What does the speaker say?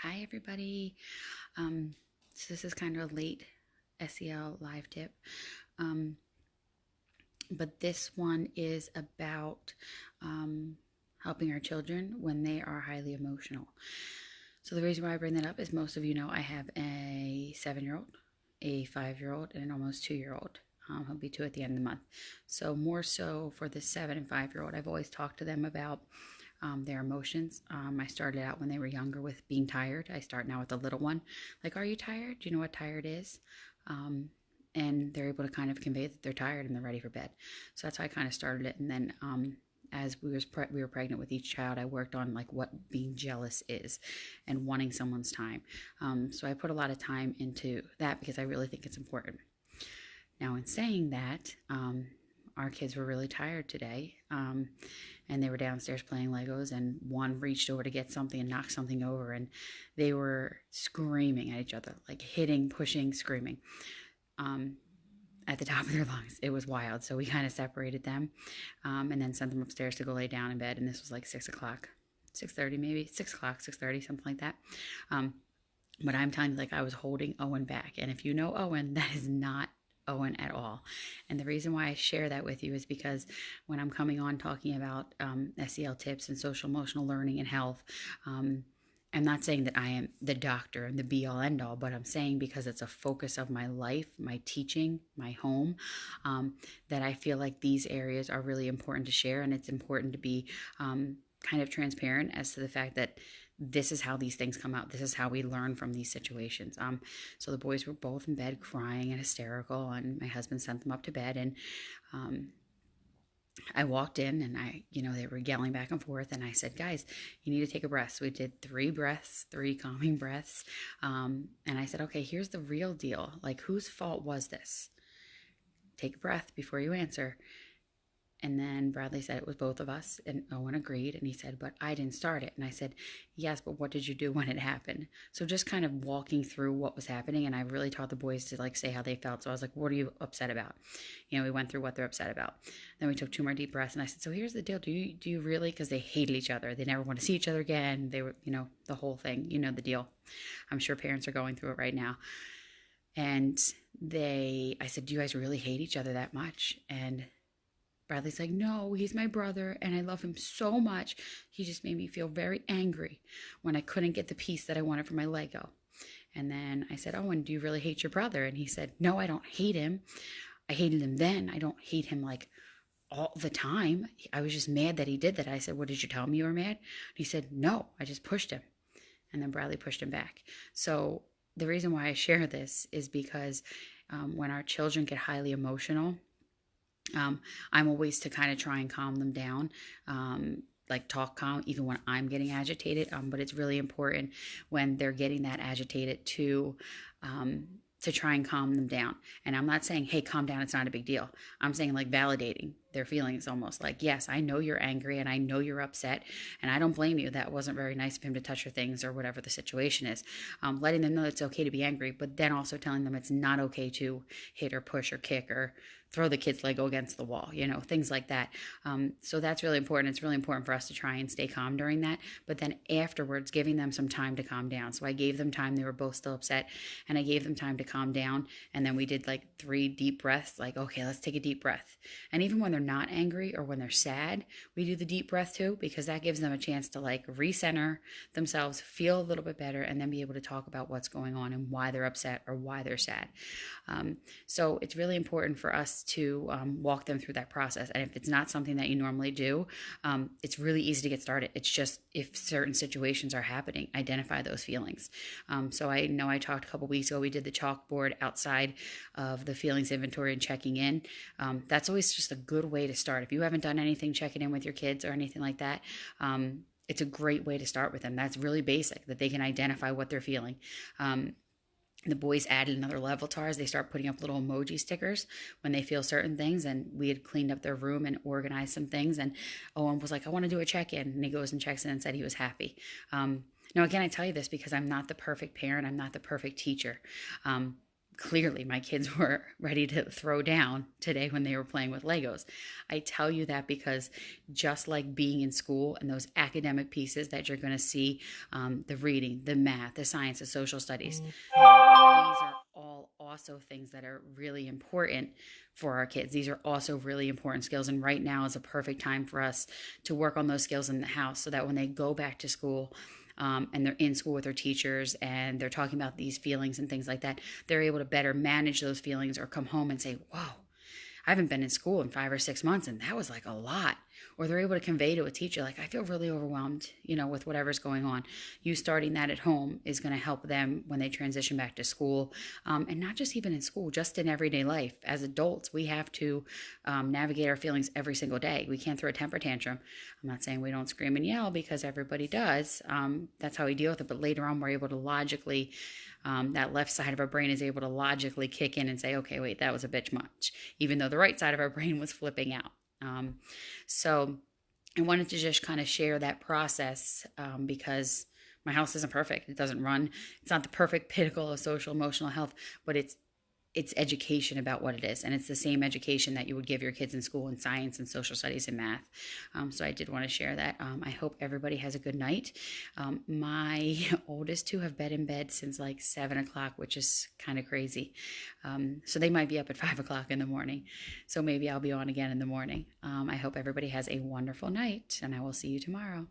Hi, everybody. So this is kind of a late SEL live tip, um, but this one is about helping our children when they are highly emotional. So the reason why I bring that up is most of you know I have a 7-year-old, a 5-year-old, and an almost 2-year-old. He'll be 2 at the end of the month. So more so for the 7 and 5-year-old, I've always talked to them about their emotions. I started out when they were younger with being tired. I start now with the little one. Like, are you tired? Do you know what tired is? Um, and they're able to kind of convey that they're tired and they're ready for bed. So that's how I kind of started it. And then as we were pregnant with each child, I worked on like what being jealous is and wanting someone's time. So I put a lot of time into that because I really think it's important. Now, in saying that, our kids were really tired today, and they were downstairs playing Legos, and one reached over to get something and knocked something over, and they were screaming at each other, like hitting, pushing, screaming um, at the top of their lungs. It was wild. So we kind of separated them, and then sent them upstairs to go lay down in bed, and this was like 6 o'clock. 6:30 maybe, 6 o'clock, 6:30, something like that. Um, but I'm telling you, like, I was holding Owen back. And if you know Owen, that is not Owen at all. And the reason why I share that with you is because when I'm coming on talking about SEL tips and social emotional learning and health, I'm not saying that I am the doctor and the be all end all, but I'm saying because it's a focus of my life, my teaching, my home, that I feel like these areas are really important to share. And it's important to be kind of transparent as to the fact that this is how these things come out. This is how we learn from these situations. So the boys were both in bed crying and hysterical, and my husband sent them up to bed. And um, I walked in, and they were yelling back and forth. And I said, guys, you need to take a breath. So we did 3 breaths, 3 calming breaths. And I said, okay, here's the real deal. Like, whose fault was this? Take a breath before you answer. And then Bradley said it was both of us, and Owen agreed. And he said, but I didn't start it. And I said, yes, but what did you do when it happened? So just kind of walking through what was happening. And I really taught the boys to like say how they felt. So I was like, what are you upset about? We went through what they're upset about. Then we took 2 more deep breaths. And I said, so here's the deal. Do you really? Because they hated each other. They never want to see each other again. They were, the whole thing, the deal. I'm sure parents are going through it right now. And I said, do you guys really hate each other that much? And Bradley's like, no, he's my brother and I love him so much. He just made me feel very angry when I couldn't get the piece that I wanted for my Lego. And then I said, oh, and do you really hate your brother? And he said, no, I don't hate him. I hated him then. I don't hate him like all the time. I was just mad that he did that. I said, what, did you tell him you were mad? He said, no, I just pushed him. And then Bradley pushed him back. So the reason why I share this is because when our children get highly emotional, I'm always to kind of try and calm them down, like talk calm, even when I'm getting agitated. But it's really important when they're getting that agitated to try and calm them down. And I'm not saying, hey, calm down, it's not a big deal. I'm saying like validating their feelings, almost like, yes, I know you're angry and I know you're upset and I don't blame you. That wasn't very nice of him to touch your things or whatever the situation is. Letting them know it's okay to be angry, but then also telling them it's not okay to hit or push or kick or throw the kid's Lego against the wall, things like that. So that's really important. It's really important for us to try and stay calm during that. But then afterwards, giving them some time to calm down. So I gave them time. They were both still upset. And I gave them time to calm down. And then we did like 3 deep breaths, like, okay, let's take a deep breath. And even when they're not angry or when they're sad, we do the deep breath too, because that gives them a chance to like recenter themselves, feel a little bit better, and then be able to talk about what's going on and why they're upset or why they're sad. So it's really important for us to walk them through that process. And if it's not something that you normally do, it's really easy to get started. It's just if certain situations are happening, identify those feelings. So I know I talked a couple weeks ago, we did the chalkboard outside of the feelings inventory and checking in. That's always just a good way to start. If you haven't done anything, checking in with your kids or anything like that, it's a great way to start with them. That's really basic, that they can identify what they're feeling. The boys added another level to ours. They start putting up little emoji stickers when they feel certain things. And we had cleaned up their room and organized some things. And Owen was like, I want to do a check-in. And he goes and checks in and said he was happy. Now, again, I tell you this because I'm not the perfect parent. I'm not the perfect teacher. clearly my kids were ready to throw down today when they were playing with Legos. I tell you that because just like being in school and those academic pieces that you're going to see, the reading, the math, the science, the social studies, these are all also things that are really important for our kids. These are also really important skills. And right now is a perfect time for us to work on those skills in the house so that when they go back to school, and they're in school with their teachers and they're talking about these feelings and things like that, they're able to better manage those feelings or come home and say, whoa, I haven't been in school in 5 or 6 months and that was like a lot. Or they're able to convey to a teacher, like, I feel really overwhelmed, with whatever's going on. You starting that at home is going to help them when they transition back to school. And not just even in school, just in everyday life. As adults, we have to navigate our feelings every single day. We can't throw a temper tantrum. I'm not saying we don't scream and yell because everybody does. That's how we deal with it. But later on, we're able to logically that left side of our brain is able to logically kick in and say, okay, wait, that was a bit much, even though the right side of our brain was flipping out. So I wanted to just kind of share that process because my house isn't perfect. It doesn't run. It's not the perfect pinnacle of social emotional health, but it's education about what it is. And it's the same education that you would give your kids in school in science and social studies and math. So I did want to share that. I hope everybody has a good night. My oldest two have been in bed since like 7 o'clock, which is kind of crazy. So they might be up at 5 o'clock in the morning. So maybe I'll be on again in the morning. I hope everybody has a wonderful night and I will see you tomorrow.